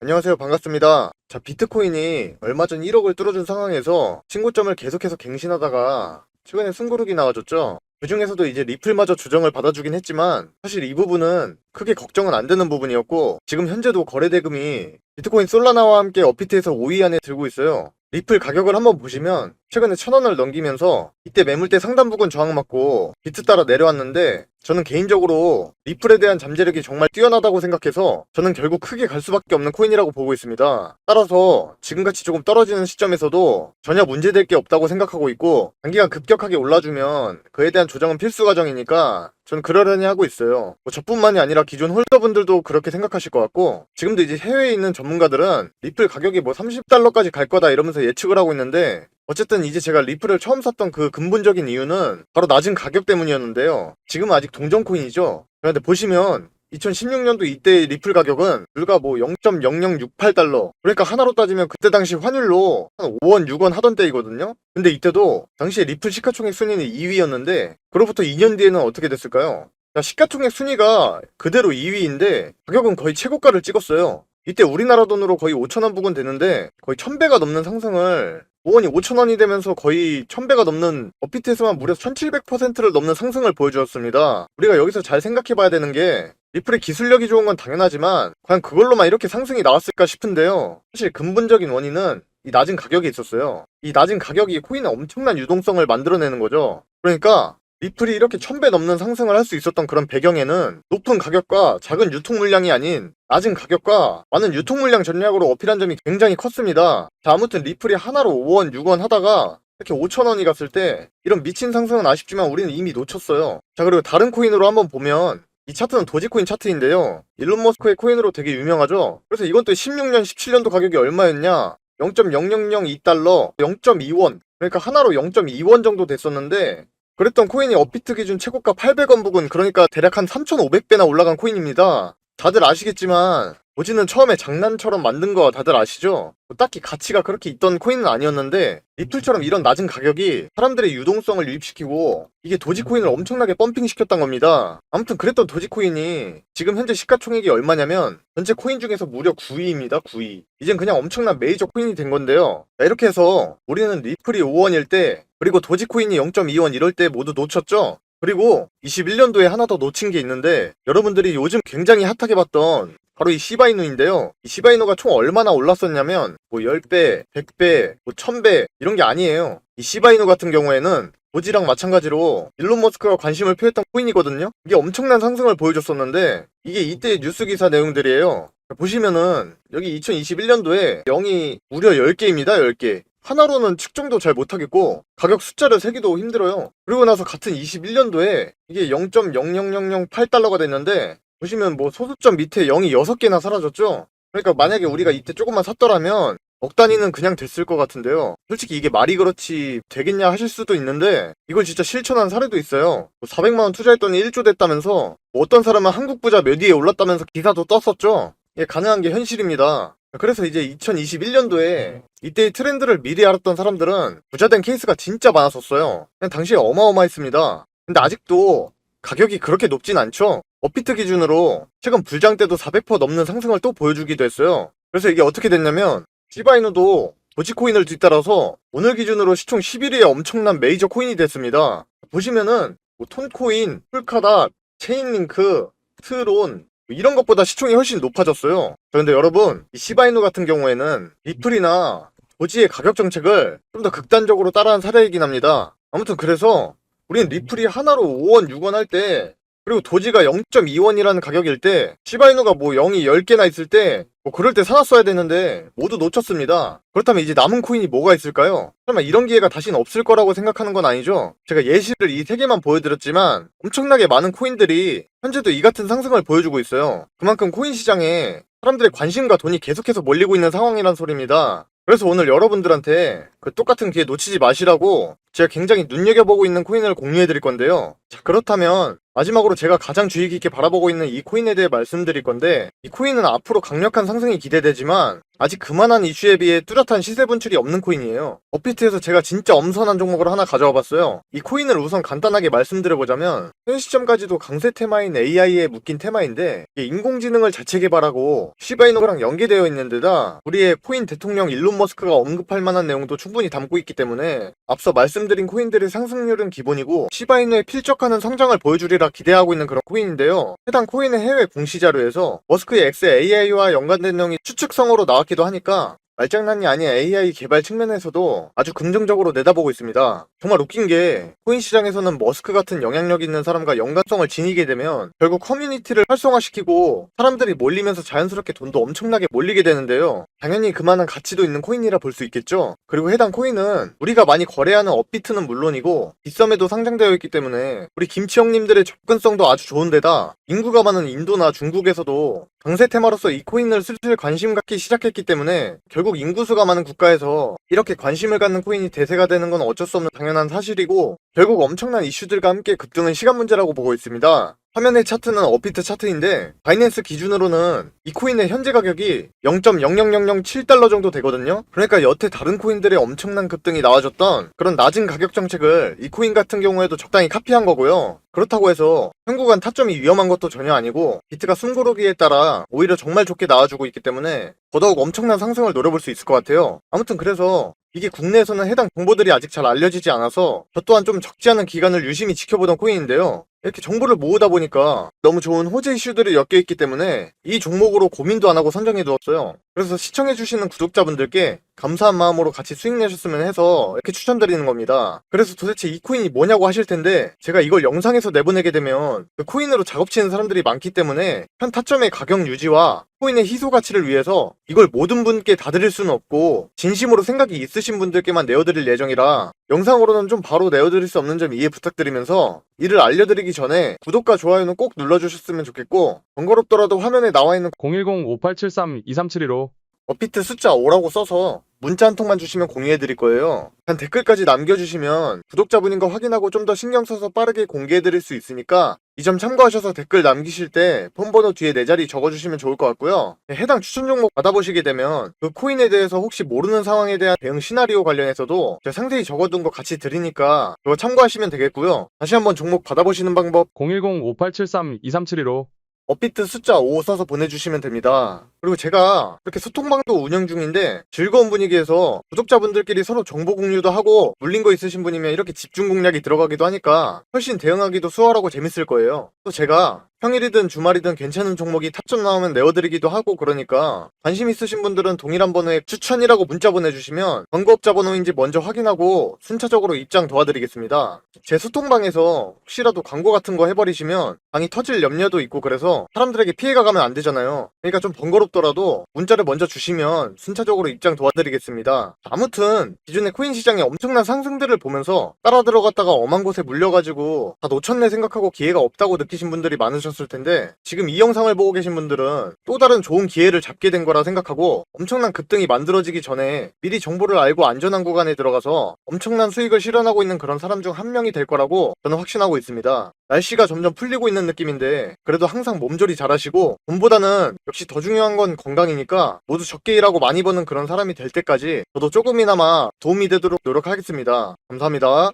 안녕하세요. 반갑습니다. 자, 비트코인이 얼마 전 1억을 뚫어준 상황에서 신고점을 계속해서 갱신하다가 최근에 숨고르기 나와줬죠. 그 중에서도 이제 리플마저 조정을 받아주긴 했지만 사실 이 부분은 크게 걱정은 안 되는 부분이었고, 지금 현재도 거래대금이 비트코인 솔라나와 함께 업비트에서 5위 안에 들고 있어요. 리플 가격을 한번 보시면 최근에 1,000원을 넘기면서 이때 매물대 상단 부근 저항받고 비트 따라 내려왔는데, 저는 개인적으로 리플에 대한 잠재력이 정말 뛰어나다고 생각해서 저는 결국 크게 갈 수밖에 없는 코인이라고 보고 있습니다. 따라서 지금같이 조금 떨어지는 시점에서도 전혀 문제될 게 없다고 생각하고 있고, 단기간 급격하게 올라주면 그에 대한 조정은 필수 과정이니까 저는 그러려니 하고 있어요. 저뿐만이 아니라 기존 홀더분들도 그렇게 생각하실 것 같고, 지금도 이제 해외에 있는 전문가들은 리플 가격이 뭐 30달러까지 갈 거다 이러면서 예측을 하고 있는데, 어쨌든 이제 제가 리플을 처음 샀던 그 근본적인 이유는 바로 낮은 가격 때문이었는데요. 지금은 아직 동전 코인이죠. 그런데 보시면 2016년도 이때 리플 가격은 불과 뭐 0.0068달러, 그러니까 하나로 따지면 그때 당시 환율로 한 5원 6원 하던 때이거든요. 근데 이때도 당시에 리플 시가총액 순위는 2위였는데 그로부터 2년 뒤에는 어떻게 됐을까요? 자, 시가총액 순위가 그대로 2위인데 가격은 거의 최고가를 찍었어요. 이때 우리나라 돈으로 거의 5천원 부근 되는데 거의 1000배가 넘는 상승을, 5원이 5천원이 되면서 거의 1000배가 넘는, 업비트에서만 무려 1700%를 넘는 상승을 보여주었습니다. 우리가 여기서 잘 생각해봐야 되는 게, 리플의 기술력이 좋은 건 당연하지만 과연 그걸로만 이렇게 상승이 나왔을까 싶은데요. 사실 근본적인 원인은 이 낮은 가격이 있었어요. 이 낮은 가격이 코인의 엄청난 유동성을 만들어내는 거죠. 그러니까 리플이 이렇게 1000배 넘는 상승을 할 수 있었던 그런 배경에는 높은 가격과 작은 유통 물량이 아닌 낮은 가격과 많은 유통 물량 전략으로 어필한 점이 굉장히 컸습니다. 자, 아무튼 리플이 하나로 5원, 6원 하다가 이렇게 5천원이 갔을 때 이런 미친 상승은 아쉽지만 우리는 이미 놓쳤어요. 자, 그리고 다른 코인으로 한번 보면 이 차트는 도지코인 차트인데요. 일론 머스크의 코인으로 되게 유명하죠. 그래서 이건 또 16년, 17년도 가격이 얼마였냐? 0.0002달러, 0.2원. 그러니까 하나로 0.2원 정도 됐었는데, 그랬던 코인이 업비트 기준 최고가 800원 부근, 그러니까 대략 한 3,500배나 올라간 코인입니다. 다들 아시겠지만 도지는 처음에 장난처럼 만든 거 다들 아시죠? 뭐 딱히 가치가 그렇게 있던 코인은 아니었는데 리플처럼 이런 낮은 가격이 사람들의 유동성을 유입시키고 이게 도지코인을 엄청나게 펌핑시켰던 겁니다. 아무튼 그랬던 도지코인이 지금 현재 시가총액이 얼마냐면 전체 코인 중에서 무려 9위입니다. 9위. 이젠 그냥 엄청난 메이저 코인이 된 건데요. 자, 이렇게 해서 우리는 리플이 5원일 때, 그리고 도지코인이 0.2원 이럴 때 모두 놓쳤죠? 그리고 21년도에 하나 더 놓친 게 있는데, 여러분들이 요즘 굉장히 핫하게 봤던 바로 이 시바이누인데요. 이 시바이누가 총 얼마나 올랐었냐면 뭐 10배, 100배, 뭐 1000배 이런 게 아니에요. 이 시바이누 같은 경우에는 도지랑 마찬가지로 일론 머스크가 관심을 표했던 코인이거든요. 이게 엄청난 상승을 보여줬었는데 이게 이때의 뉴스 기사 내용들이에요. 보시면은 여기 2021년도에 0이 무려 10개입니다. 10개. 하나로는 측정도 잘 못하겠고 가격 숫자를 세기도 힘들어요. 그리고 나서 같은 21년도에 이게 0.00008달러가 됐는데, 보시면 뭐 소수점 밑에 0이 6개나 사라졌죠? 그러니까 만약에 우리가 이때 조금만 샀더라면 억 단위는 그냥 됐을 것 같은데요. 솔직히 이게 말이 그렇지 되겠냐 하실 수도 있는데 이걸 진짜 실천한 사례도 있어요. 400만원 투자했더니 1조 됐다면서, 뭐 어떤 사람은 한국 부자 몇 위에 올랐다면서 기사도 떴었죠? 이게 가능한 게 현실입니다. 그래서 이제 2021년도에 이때의 트렌드를 미리 알았던 사람들은 부자된 케이스가 진짜 많았었어요. 그냥 당시에 어마어마했습니다. 근데 아직도 가격이 그렇게 높진 않죠? 업비트 기준으로 최근 불장 때도 400% 넘는 상승을 또 보여주기도 했어요. 그래서 이게 어떻게 됐냐면 시바이누도 도지코인을 뒤따라서 오늘 기준으로 시총 11위의 엄청난 메이저 코인이 됐습니다. 보시면은 뭐 톤코인, 풀카다, 체인링크, 트론 이런 것보다 시총이 훨씬 높아졌어요. 그런데 여러분, 이 시바이누 같은 경우에는 리플이나 도지의 가격 정책을 좀 더 극단적으로 따라한 사례이긴 합니다. 아무튼 그래서 우리는 리플이 하나로 5원, 6원 할 때, 그리고 도지가 0.2원이라는 가격일 때, 시바이누가 뭐 0이 10개나 있을 때, 뭐 그럴 때 사놨어야 되는데 모두 놓쳤습니다. 그렇다면 이제 남은 코인이 뭐가 있을까요? 설마 이런 기회가 다시는 없을 거라고 생각하는 건 아니죠? 제가 예시를 이 3개만 보여드렸지만 엄청나게 많은 코인들이 현재도 이 같은 상승을 보여주고 있어요. 그만큼 코인 시장에 사람들의 관심과 돈이 계속해서 몰리고 있는 상황이란 소리입니다. 그래서 오늘 여러분들한테 그 똑같은 기회 놓치지 마시라고 제가 굉장히 눈여겨보고 있는 코인을 공유해드릴 건데요. 자, 그렇다면 마지막으로 제가 가장 주의 깊게 바라보고 있는 이 코인에 대해 말씀드릴 건데, 이 코인은 앞으로 강력한 상승이 기대되지만 아직 그만한 이슈에 비해 뚜렷한 시세 분출이 없는 코인이에요. 업비트에서 제가 진짜 엄선한 종목을 하나 가져와 봤어요. 이 코인을 우선 간단하게 말씀드려보자면 현 시점까지도 강세 테마인 AI에 묶인 테마인데 이게 인공지능을 자체 개발하고 시바이노랑 연계되어 있는 데다 우리의 코인 대통령 일론 머스크가 언급할 만한 내용도 충분히 담고 있기 때문에 앞서 말씀드린 코인들의 상승률은 기본이고 시바이노에 필적하는 성장을 보여주리라 기대하고 있는 그런 코인인데요. 해당 코인의 해외 공시 자료에서 머스크의 X AI와 연관된 내용이 추측성으로 나왔기도 하니까 말장난이 아닌 AI 개발 측면에서도 아주 긍정적으로 내다보고 있습니다. 정말 웃긴 게 코인 시장에서는 머스크 같은 영향력 있는 사람과 연관성을 지니게 되면 결국 커뮤니티를 활성화시키고 사람들이 몰리면서 자연스럽게 돈도 엄청나게 몰리게 되는데요. 당연히 그만한 가치도 있는 코인이라 볼 수 있겠죠. 그리고 해당 코인은 우리가 많이 거래하는 업비트는 물론이고 빗썸에도 상장되어 있기 때문에 우리 김치 형님들의 접근성도 아주 좋은데다 인구가 많은 인도나 중국에서도 강세 테마로서 이 코인을 슬슬 관심 갖기 시작했기 때문에 결국 인구수가 많은 국가에서 이렇게 관심을 갖는 코인이 대세가 되는 건 어쩔 수 없는 당연한 사실이고 결국 엄청난 이슈들과 함께 급등은 시간 문제라고 보고 있습니다. 화면의 차트는 업비트 차트인데 바이낸스 기준으로는 이 코인의 현재 가격이 0.00007달러 정도 되거든요. 그러니까 여태 다른 코인들의 엄청난 급등이 나와줬던 그런 낮은 가격 정책을 이 코인 같은 경우에도 적당히 카피한 거고요. 그렇다고 해서 현구간 타점이 위험한 것도 전혀 아니고 비트가 숨고르기에 따라 오히려 정말 좋게 나와주고 있기 때문에 더더욱 엄청난 상승을 노려볼 수 있을 것 같아요. 아무튼 그래서 이게 국내에서는 해당 정보들이 아직 잘 알려지지 않아서 저 또한 좀 적지 않은 기간을 유심히 지켜보던 코인인데요. 이렇게 정보를 모으다 보니까 너무 좋은 호재 이슈들이 엮여있기 때문에 이 종목으로 고민도 안 하고 선정해두었어요. 그래서 시청해주시는 구독자분들께 감사한 마음으로 같이 수익 내셨으면 해서 이렇게 추천드리는 겁니다. 그래서 도대체 이 코인이 뭐냐고 하실 텐데 제가 이걸 영상에서 내보내게 되면 그 코인으로 작업치는 사람들이 많기 때문에 현 타점의 가격 유지와 코인의 희소 가치를 위해서 이걸 모든 분께 다 드릴 수는 없고 진심으로 생각이 있으신 분들께만 내어드릴 예정이라 영상으로는 좀 바로 내어드릴 수 없는 점 이해 부탁드리면서 이를 알려드리기 전에 구독과 좋아요는 꼭 눌러주셨으면 좋겠고 번거롭더라도 화면에 나와있는 010-5873-2372로 업비트 숫자 5라고 써서 문자 한 통만 주시면 공유해드릴 거예요. 단 댓글까지 남겨주시면 구독자분인 거 확인하고 좀 더 신경 써서 빠르게 공개해드릴 수 있으니까 이 점 참고하셔서 댓글 남기실 때 폰번호 뒤에 네 자리 적어주시면 좋을 것 같고요. 해당 추천 종목 받아보시게 되면 그 코인에 대해서 혹시 모르는 상황에 대한 대응 시나리오 관련해서도 제가 상세히 적어둔 거 같이 드리니까 그거 참고하시면 되겠고요. 다시 한번 종목 받아보시는 방법 010-5873-2372로 업비트 숫자 5 써서 보내주시면 됩니다. 그리고 제가 이렇게 소통방도 운영 중인데 즐거운 분위기에서 구독자분들끼리 서로 정보 공유도 하고 물린 거 있으신 분이면 이렇게 집중 공략이 들어가기도 하니까 훨씬 대응하기도 수월하고 재밌을 거예요. 또 제가 평일이든 주말이든 괜찮은 종목이 탑점 나오면 내어드리기도 하고 그러니까 관심 있으신 분들은 동일한 번호에 추천이라고 문자 보내주시면 광고업자 번호인지 먼저 확인하고 순차적으로 입장 도와드리겠습니다. 제 소통방에서 혹시라도 광고 같은 거 해버리시면 방이 터질 염려도 있고 그래서 사람들에게 피해가 가면 안 되잖아요. 그러니까 좀 번거롭더라도 문자를 먼저 주시면 순차적으로 입장 도와드리겠습니다. 아무튼 기존의 코인 시장의 엄청난 상승들을 보면서 따라 들어갔다가 엄한 곳에 물려가지고 다 놓쳤네 생각하고 기회가 없다고 느끼신 분들이 많으셨을 텐데 지금 이 영상을 보고 계신 분들은 또 다른 좋은 기회를 잡게 된 거라 생각하고 엄청난 급등이 만들어지기 전에 미리 정보를 알고 안전한 구간에 들어가서 엄청난 수익을 실현하고 있는 그런 사람 중 한 명이 될 거라고 저는 확신하고 있습니다. 날씨가 점점 풀리고 있는 느낌인데 그래도 항상 몸조리 잘하시고 돈보다는 역시 더 중요한 건 건강이니까 모두 적게 일하고 많이 버는 그런 사람이 될 때까지 저도 조금이나마 도움이 되도록 노력하겠습니다. 감사합니다.